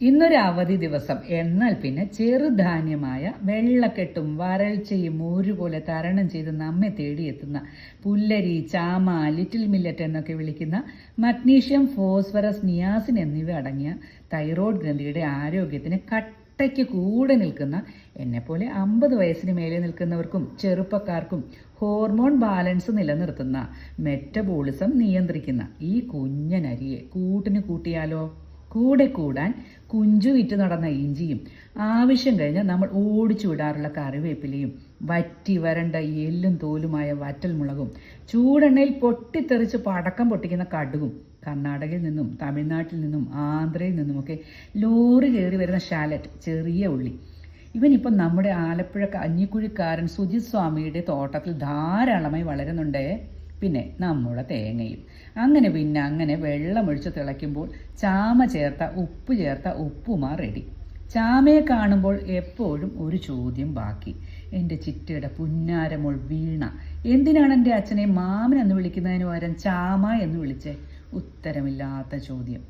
ഇന്നൊരു അവധി ദിവസം എന്നാൽ പിന്നെ ചെറുധാന്യമായ വെള്ളക്കെട്ടും വരൾച്ചയും ഒരുപോലെ തരണം ചെയ്ത് നമ്മെ തേടിയെത്തുന്ന പുല്ലരി, ചാമ, ലിറ്റിൽ മില്ലറ്റ് എന്നൊക്കെ വിളിക്കുന്ന മഗ്നീഷ്യം, ഫോസ്ഫറസ്, നിയാസിൻ എന്നിവ അടങ്ങിയ തൈറോയ്ഡ് ഗ്രന്ഥിയുടെ ആരോഗ്യത്തിന് കട്ടയ്ക്ക് കൂടെ നിൽക്കുന്ന എന്നെപ്പോലെ 50 വയസ്സിന് മേലെ നിൽക്കുന്നവർക്കും ചെറുപ്പക്കാർക്കും ഹോർമോൺ ബാലൻസ് നിലനിർത്തുന്ന മെറ്റബോളിസം നിയന്ത്രിക്കുന്ന ഈ കുഞ്ഞനരിയെ കൂട്ടിന് കൂട്ടിയാലോ? കൂടെ കൂടാൻ കുഞ്ചു വിറ്റ് നടന്ന ഇഞ്ചിയും ആവശ്യം കഴിഞ്ഞാൽ നമ്മൾ ഓടിച്ചു വിടാറുള്ള കറിവേപ്പിലയും വറ്റി വരണ്ട എല്ലും തോലുമായ വറ്റൽമുളകും ചൂടെണ്ണയിൽ പൊട്ടിത്തെറിച്ച് പടക്കം പൊട്ടിക്കുന്ന കടുകും കർണാടകയിൽ നിന്നും തമിഴ്നാട്ടിൽ നിന്നും ആന്ധ്രയിൽ നിന്നുമൊക്കെ ലോറി കയറി വരുന്ന ഷാലറ്റ്, ചെറിയ ഉള്ളി, ഇവനിപ്പം നമ്മുടെ ആലപ്പുഴ കഞ്ഞിക്കുഴിക്കാരൻ സുജിത് സ്വാമിയുടെ തോട്ടത്തിൽ ധാരാളമായി വളരുന്നുണ്ടേ. പിന്നെ നമ്മുടെ തേങ്ങയും അങ്ങനെ വെള്ളമൊഴിച്ച് തിളയ്ക്കുമ്പോൾ ചാമ ചേർത്ത ഉപ്പ് ചേർത്ത ഉപ്പുമാ റെഡി. ചാമയെ കാണുമ്പോൾ എപ്പോഴും ഒരു ചോദ്യം ബാക്കി. എൻ്റെ ചിറ്റയുടെ പുന്നാരമോൾ വീണ എന്തിനാണ് എൻ്റെ അച്ഛനെ മാമൻ എന്ന് വിളിക്കുന്നതിന് പകരം ചാമ എന്ന് വിളിച്ചേ? ഉത്തരമില്ലാത്ത ചോദ്യം.